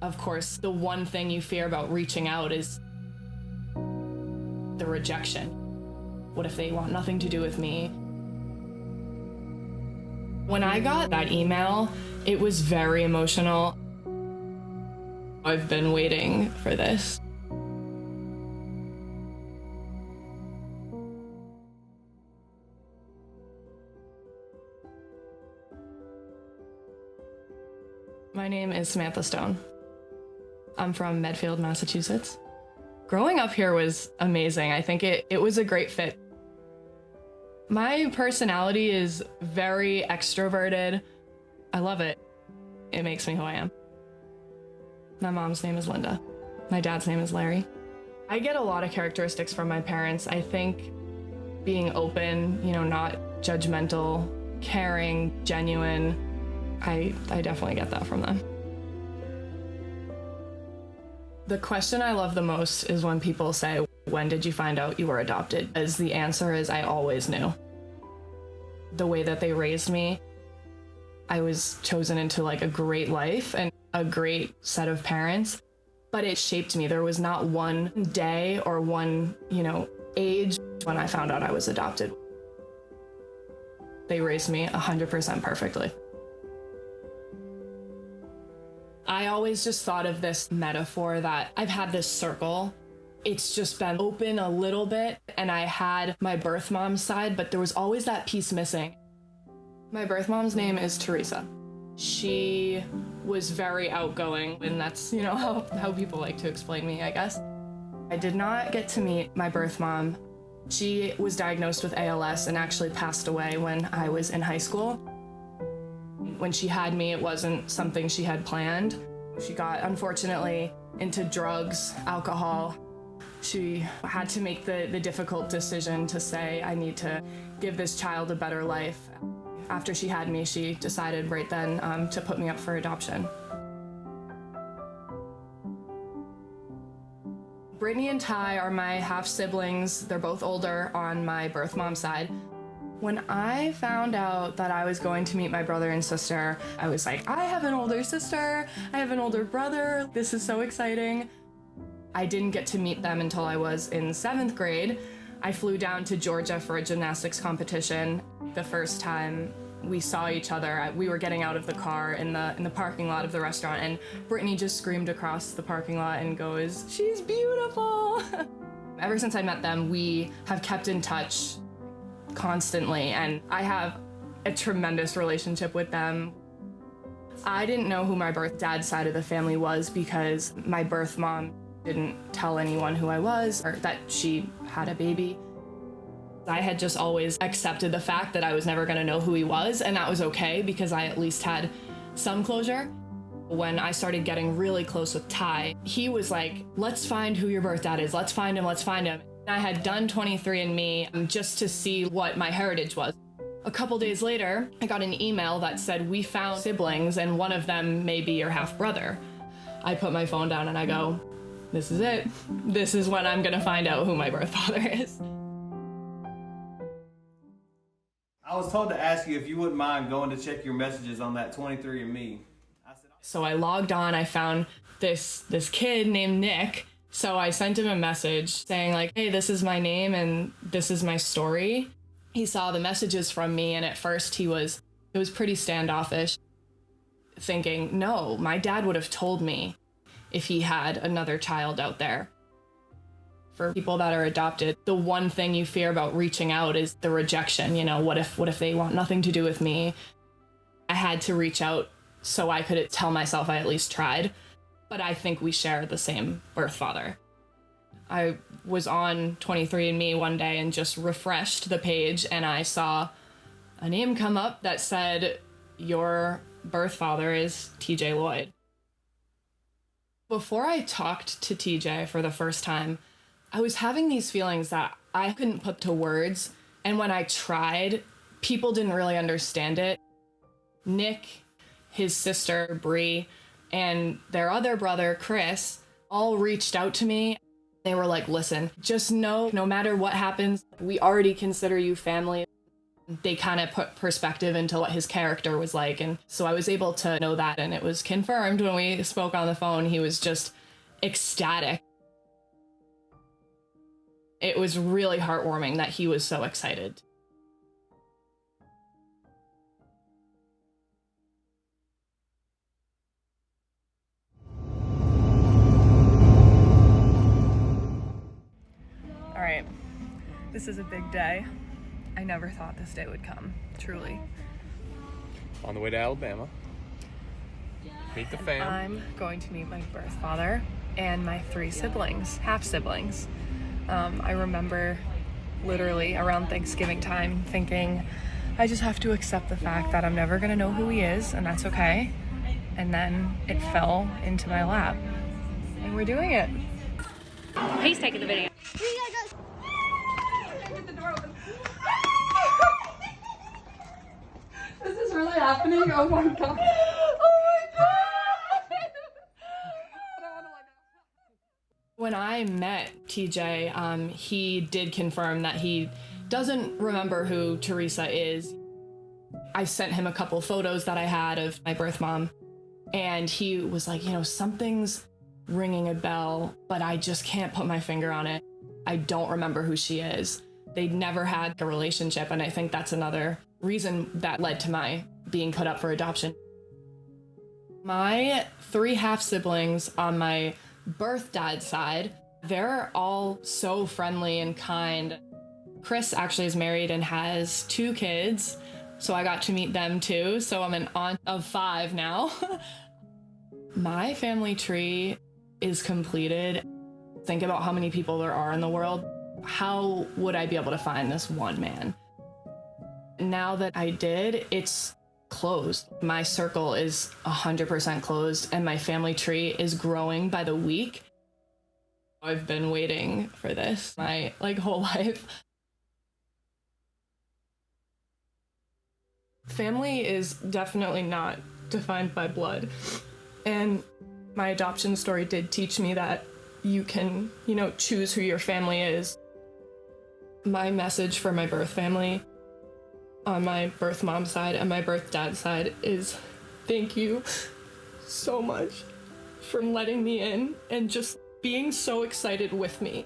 Of course, the one thing you fear about reaching out is the rejection. What if they want nothing to do with me? When I got that email, it was very emotional. I've been waiting for this. My name is Samantha Stone. I'm from Medfield, Massachusetts. Growing up here was amazing. I think it was a great fit. My personality is very extroverted. I love it. It makes me who I am. My mom's name is Linda. My dad's name is Larry. I get a lot of characteristics from my parents. I think being open, not judgmental, caring, genuine, I definitely get that from them. The question I love the most is when people say, "When did you find out you were adopted?" As the answer is, I always knew. The way that they raised me, I was chosen into a great life and a great set of parents, but it shaped me. There was not one day or one, age when I found out I was adopted. They raised me 100% perfectly. I always just thought of this metaphor that I've had this circle. It's just been open a little bit, and I had my birth mom's side, but there was always that piece missing. My birth mom's name is Teresa. She was very outgoing, and that's, how people like to explain me, I guess. I did not get to meet my birth mom. She was diagnosed with ALS and actually passed away when I was in high school. When she had me, it wasn't something she had planned. She got, unfortunately, into drugs, alcohol. She had to make the difficult decision to say, I need to give this child a better life. After she had me, she decided right then to put me up for adoption. Brittany and Ty are my half-siblings. They're both older on my birth mom's side. When I found out that I was going to meet my brother and sister, I was like, I have an older sister, I have an older brother, this is so exciting. I didn't get to meet them until I was in 7th grade. I flew down to Georgia for a gymnastics competition. The first time we saw each other, we were getting out of the car in the parking lot of the restaurant, and Brittany just screamed across the parking lot and goes, "She's beautiful!" Ever since I met them, we have kept in touch constantly, and I have a tremendous relationship with them. I didn't know who my birth dad's side of the family was because my birth mom didn't tell anyone who I was or that she had a baby. I had just always accepted the fact that I was never going to know who he was, and that was okay because I at least had some closure. When I started getting really close with Ty, he was like, "Let's find who your birth dad is. Let's find him. Let's find him." I had done 23andMe just to see what my heritage was. A couple days later, I got an email that said, "We found siblings and one of them may be your half-brother." I put my phone down and I go, this is it. This is when I'm gonna find out who my birth father is. I was told to ask you if you wouldn't mind going to check your messages on that 23andMe. So I logged on, I found this kid named Nick. So I sent him a message saying hey, this is my name and this is my story. He saw the messages from me, and at first it was pretty standoffish, thinking, no, my dad would have told me if he had another child out there. For people that are adopted, the one thing you fear about reaching out is the rejection. What if they want nothing to do with me? I had to reach out so I could tell myself I at least tried. But I think we share the same birth father. I was on 23andMe one day and just refreshed the page, and I saw a name come up that said, "Your birth father is TJ Lloyd." Before I talked to TJ for the first time, I was having these feelings that I couldn't put to words, and when I tried, people didn't really understand it. Nick, his sister, Bree, and their other brother, Chris, all reached out to me. They were like, "Listen, just know, no matter what happens, we already consider you family." They kind of put perspective into what his character was like. And so I was able to know that, and it was confirmed when we spoke on the phone. He was just ecstatic. It was really heartwarming that he was so excited. All right, this is a big day. I never thought this day would come, truly. On the way to Alabama. Meet the fam. I'm going to meet my birth father and my 3 siblings, half siblings. I remember literally around Thanksgiving time thinking, I just have to accept the fact that I'm never gonna know who he is, and that's okay. And then it fell into my lap, and we're doing it. He's taking the video. This is really happening? Oh my god. Oh my god. When I met TJ, he did confirm that he doesn't remember who Teresa is. I sent him a couple photos that I had of my birth mom, and he was like, something's ringing a bell, but I just can't put my finger on it. I don't remember who she is. They'd never had a relationship, and I think that's another reason that led to my being put up for adoption. My 3 half siblings on my birth dad's side, they're all so friendly and kind. Chris actually is married and has 2 kids, so I got to meet them too. So I'm an aunt of 5 now. My family tree is completed. Think about how many people there are in the world. How would I be able to find this one man? Now that I did, it's closed. My circle is 100% closed, and my family tree is growing by the week. I've been waiting for this my whole life. Family is definitely not defined by blood, and my adoption story did teach me that you can, choose who your family is. My message for my birth family on my birth mom's side and my birth dad's side is thank you so much for letting me in and just being so excited with me.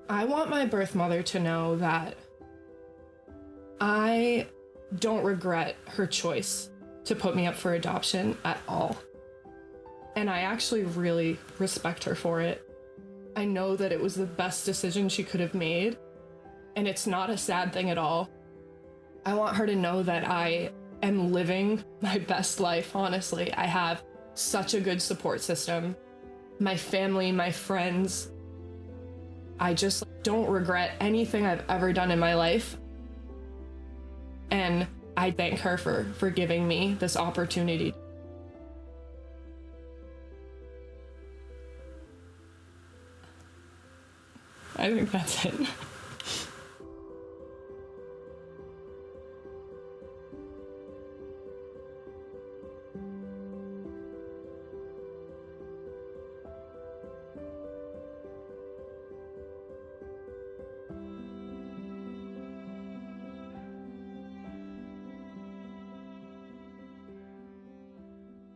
I want my birth mother to know that I don't regret her choice to put me up for adoption at all. And I actually really respect her for it. I know that it was the best decision she could have made, and it's not a sad thing at all. I want her to know that I am living my best life, honestly. I have such a good support system. My family, my friends. I just don't regret anything I've ever done in my life. And I thank her for giving me this opportunity. I think that's it.